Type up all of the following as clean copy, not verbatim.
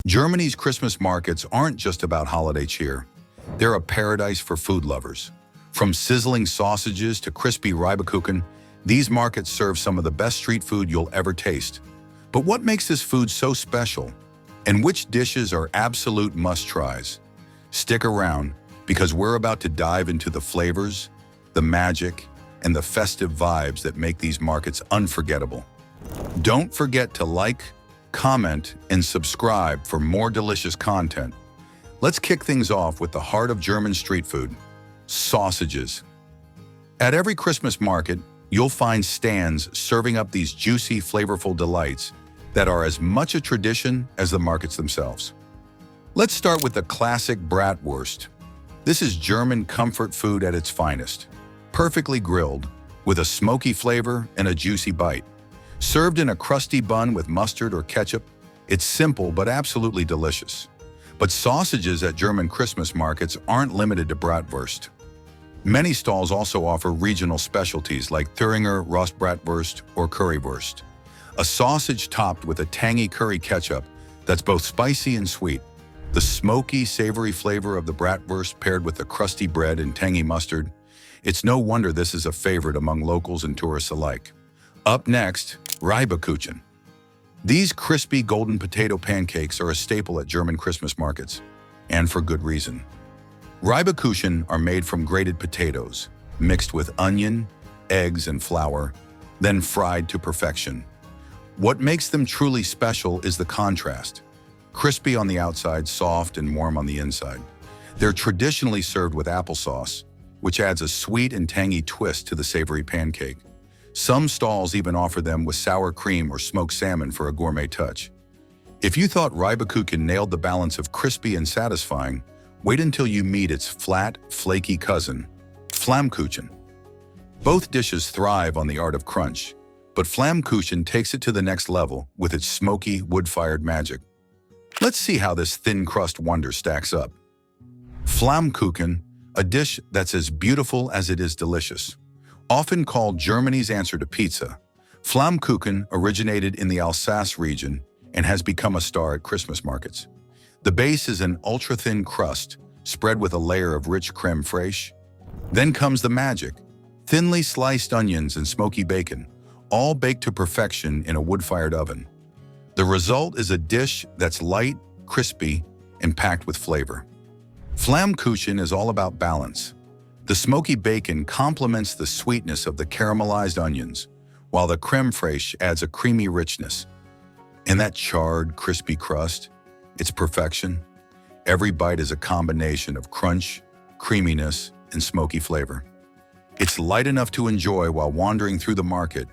Germany's Christmas markets aren't just about holiday cheer. They're a paradise for food lovers. From sizzling sausages to crispy Lebkuchen, these markets serve some of the best street food you'll ever taste. But what makes this food so special? And which dishes are absolute must-tries? Stick around, because we're about to dive into the flavors, the magic, and the festive vibes that make these markets unforgettable. Don't forget to like, comment, and subscribe for more delicious content. Let's kick things off with the heart of German street food: sausages. At every Christmas market, you'll find stands serving up these juicy, flavorful delights that are as much a tradition as the markets themselves. Let's start with the classic bratwurst. This is German comfort food at its finest. Perfectly grilled, with a smoky flavor and a juicy bite. Served in a crusty bun with mustard or ketchup, it's simple but absolutely delicious. But sausages at German Christmas markets aren't limited to bratwurst. Many stalls also offer regional specialties like Thüringer Rostbratwurst or Currywurst, a sausage topped with a tangy curry ketchup that's both spicy and sweet. The smoky, savory flavor of the bratwurst paired with the crusty bread and tangy mustard, it's no wonder this is a favorite among locals and tourists alike. Up next, Lebkuchen. These crispy golden potato pancakes are a staple at German Christmas markets, and for good reason. Lebkuchen are made from grated potatoes, mixed with onion, eggs, and flour, then fried to perfection. What makes them truly special is the contrast. Crispy on the outside, soft and warm on the inside. They're traditionally served with applesauce, which adds a sweet and tangy twist to the savory pancake. Some stalls even offer them with sour cream or smoked salmon for a gourmet touch. If you thought Lebkuchen nailed the balance of crispy and satisfying, wait until you meet its flat, flaky cousin, Flam Cukin. Both dishes thrive on the art of crunch, but Flam Cukin takes it to the next level with its smoky, wood-fired magic. Let's see how this thin crust wonder stacks up. Flam Cukin, a dish that's as beautiful as it is delicious. Often called Germany's answer to pizza, Flam Cukin originated in the Alsace region and has become a star at Christmas markets. The base is an ultra-thin crust, spread with a layer of rich crème fraîche. Then comes the magic: thinly sliced onions and smoky bacon, all baked to perfection in a wood-fired oven. The result is a dish that's light, crispy, and packed with flavor. Flam Cukin is all about balance. The smoky bacon complements the sweetness of the caramelized onions, while the crème fraîche adds a creamy richness. And that charred, crispy crust, it's perfection. Every bite is a combination of crunch, creaminess, and smoky flavor. It's light enough to enjoy while wandering through the market,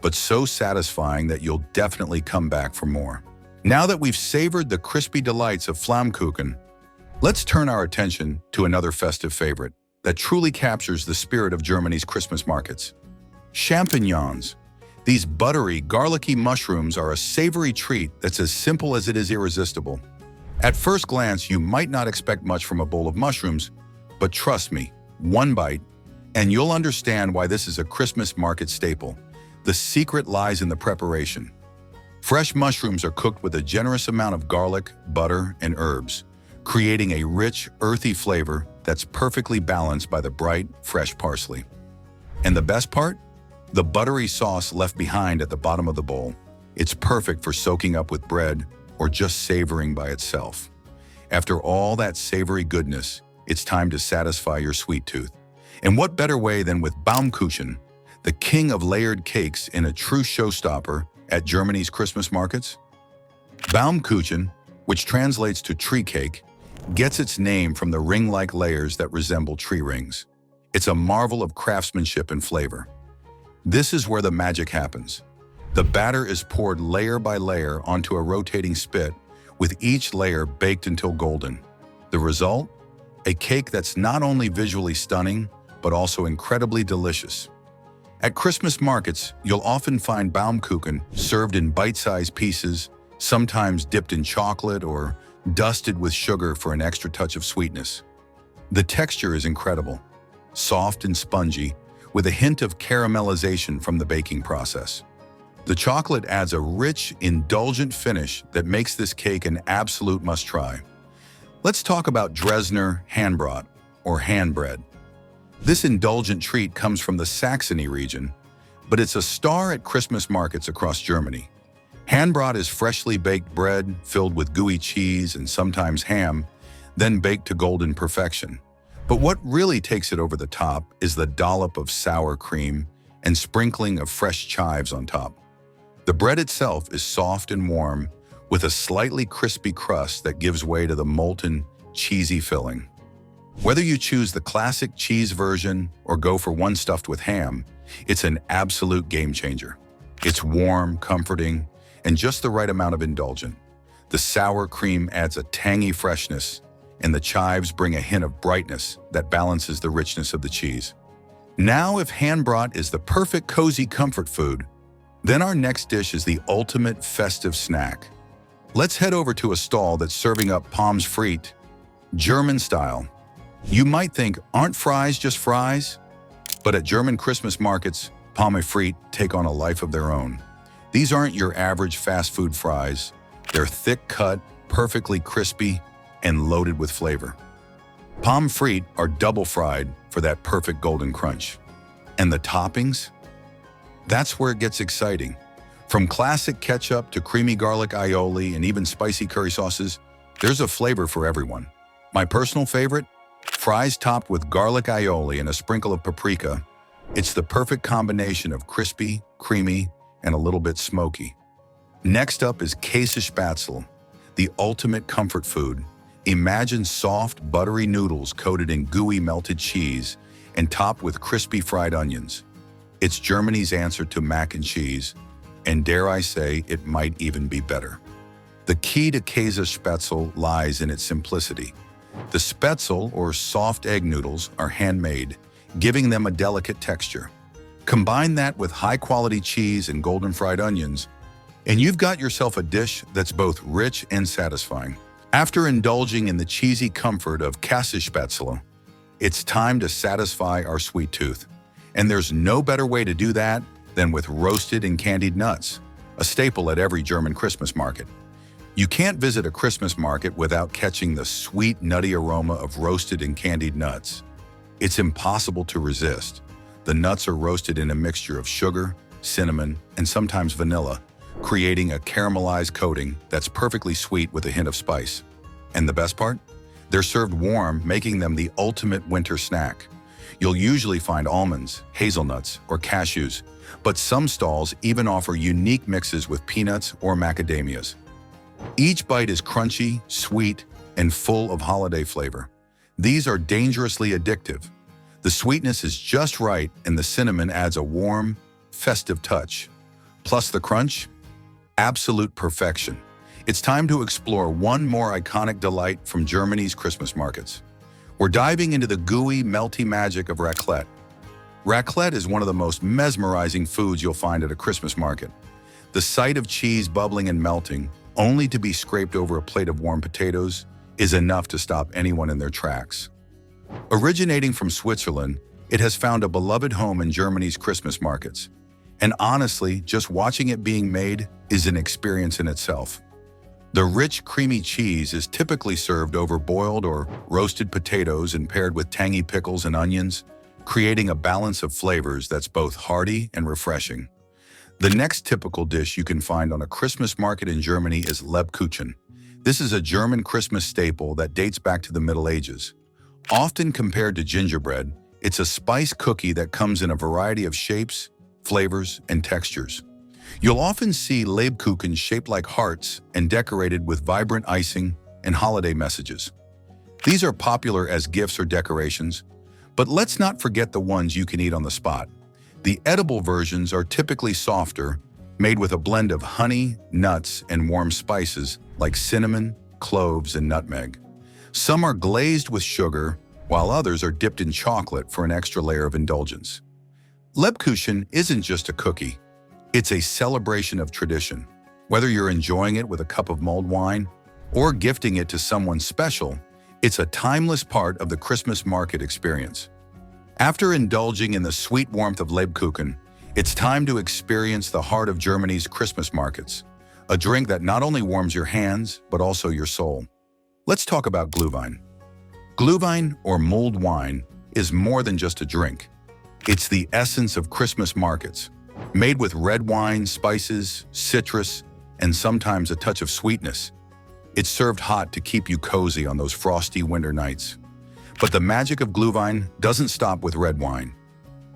but so satisfying that you'll definitely come back for more. Now that we've savored the crispy delights of Flam Cukin, let's turn our attention to another festive favorite that truly captures the spirit of Germany's Christmas markets: champignons. These buttery, garlicky mushrooms are a savory treat that's as simple as it is irresistible. At first glance, you might not expect much from a bowl of mushrooms, but trust me, one bite, and you'll understand why this is a Christmas market staple. The secret lies in the preparation. Fresh mushrooms are cooked with a generous amount of garlic, butter, and herbs, creating a rich, earthy flavor that's perfectly balanced by the bright, fresh parsley. And the best part? The buttery sauce left behind at the bottom of the bowl. It's perfect for soaking up with bread or just savoring by itself. After all that savory goodness, it's time to satisfy your sweet tooth. And what better way than with Baumkuchen, the king of layered cakes and a true showstopper at Germany's Christmas markets? Baumkuchen, which translates to tree cake, gets its name from the ring-like layers that resemble tree rings. It's a marvel of craftsmanship and flavor. This is where the magic happens. The batter is poured layer by layer onto a rotating spit, with each layer baked until golden. The result? A cake that's not only visually stunning, but also incredibly delicious. At Christmas markets, you'll often find Baumkuchen served in bite-sized pieces, sometimes dipped in chocolate or dusted with sugar for an extra touch of sweetness. The texture is incredible, soft and spongy, with a hint of caramelization from the baking process. The chocolate adds a rich, indulgent finish that makes this cake an absolute must-try. Let's talk about Dresner Handbrat, or hand bread. This indulgent treat comes from the Saxony region, but it's a star at Christmas markets across Germany. Handbrat is freshly baked bread filled with gooey cheese and sometimes ham, then baked to golden perfection. But what really takes it over the top is the dollop of sour cream and sprinkling of fresh chives on top. The bread itself is soft and warm, with a slightly crispy crust that gives way to the molten, cheesy filling. Whether you choose the classic cheese version or go for one stuffed with ham, it's an absolute game changer. It's warm, comforting, and just the right amount of indulgent. The sour cream adds a tangy freshness, and the chives bring a hint of brightness that balances the richness of the cheese. Now, if Handbrat is the perfect cozy comfort food, then our next dish is the ultimate festive snack. Let's head over to a stall that's serving up Palmfr, German style. You might think, aren't fries just fries? But at German Christmas markets, Palmfr take on a life of their own. These aren't your average fast food fries. They're thick-cut, perfectly crispy, and loaded with flavor. Palmfr are double-fried for that perfect golden crunch. And the toppings? That's where it gets exciting. From classic ketchup to creamy garlic aioli and even spicy curry sauces, there's a flavor for everyone. My personal favorite? Fries topped with garlic aioli and a sprinkle of paprika. It's the perfect combination of crispy, creamy, and a little bit smoky. Next up is Käsespätzle, the ultimate comfort food. Imagine soft, buttery noodles coated in gooey melted cheese and topped with crispy fried onions. It's Germany's answer to mac and cheese, and dare I say, it might even be better. The key to Käsespätzle lies in its simplicity. The spätzle, or soft egg noodles, are handmade, giving them a delicate texture. Combine that with high-quality cheese and golden fried onions, and you've got yourself a dish that's both rich and satisfying. After indulging in the cheesy comfort of Käsespätzle, it's time to satisfy our sweet tooth. And there's no better way to do that than with roasted and candied nuts, a staple at every German Christmas market. You can't visit a Christmas market without catching the sweet, nutty aroma of roasted and candied nuts. It's impossible to resist. The nuts are roasted in a mixture of sugar, cinnamon, and sometimes vanilla, creating a caramelized coating that's perfectly sweet with a hint of spice. And the best part? They're served warm, making them the ultimate winter snack. You'll usually find almonds, hazelnuts, or cashews, but some stalls even offer unique mixes with peanuts or macadamias. Each bite is crunchy, sweet, and full of holiday flavor. These are dangerously addictive. The sweetness is just right, and the cinnamon adds a warm, festive touch. Plus the crunch? Absolute perfection. It's time to explore one more iconic delight from Germany's Christmas markets. We're diving into the gooey, melty magic of raclette. Raclette is one of the most mesmerizing foods you'll find at a Christmas market. The sight of cheese bubbling and melting, only to be scraped over a plate of warm potatoes, is enough to stop anyone in their tracks. Originating from Switzerland, it has found a beloved home in Germany's Christmas markets. And honestly, just watching it being made is an experience in itself. The rich, creamy cheese is typically served over boiled or roasted potatoes and paired with tangy pickles and onions, creating a balance of flavors that's both hearty and refreshing. The next typical dish you can find on a Christmas market in Germany is Lebkuchen. This is a German Christmas staple that dates back to the Middle Ages. Often compared to gingerbread, it's a spice cookie that comes in a variety of shapes, flavors, and textures. You'll often see Lebkuchen shaped like hearts and decorated with vibrant icing and holiday messages. These are popular as gifts or decorations, but let's not forget the ones you can eat on the spot. The edible versions are typically softer, made with a blend of honey, nuts, and warm spices like cinnamon, cloves, and nutmeg. Some are glazed with sugar, while others are dipped in chocolate for an extra layer of indulgence. Lebkuchen isn't just a cookie. It's a celebration of tradition. Whether you're enjoying it with a cup of mulled wine or gifting it to someone special, it's a timeless part of the Christmas market experience. After indulging in the sweet warmth of Lebkuchen, It's time to experience the heart of Germany's Christmas markets, a drink that not only warms your hands, but also your soul. Let's talk about Glühwein. Glühwein, or mulled wine, is more than just a drink. It's the essence of Christmas markets, made with red wine, spices, citrus, and sometimes a touch of sweetness. It's served hot to keep you cozy on those frosty winter nights. But the magic of Glühwein doesn't stop with red wine.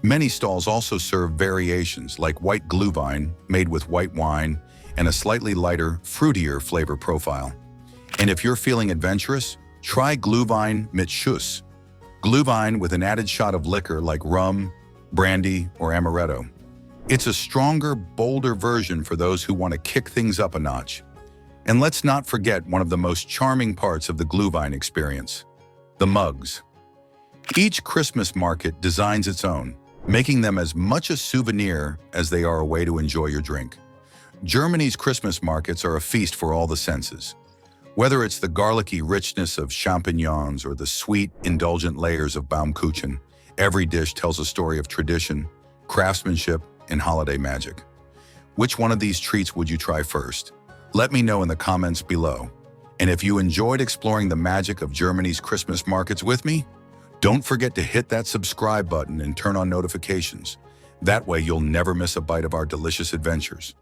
Many stalls also serve variations like white Glühwein made with white wine and a slightly lighter, fruitier flavor profile. And if you're feeling adventurous, try Glühwein mit Schuss. Glühwein with an added shot of liquor like rum, brandy, or amaretto. It's a stronger, bolder version for those who want to kick things up a notch. And let's not forget one of the most charming parts of the Glühwein experience: the mugs. Each Christmas market designs its own, making them as much a souvenir as they are a way to enjoy your drink. Germany's Christmas markets are a feast for all the senses. Whether it's the garlicky richness of champignons or the sweet, indulgent layers of Baumkuchen, every dish tells a story of tradition, craftsmanship, and holiday magic. Which one of these treats would you try first? Let me know in the comments below. And if you enjoyed exploring the magic of Germany's Christmas markets with me, don't forget to hit that subscribe button and turn on notifications. That way you'll never miss a bite of our delicious adventures.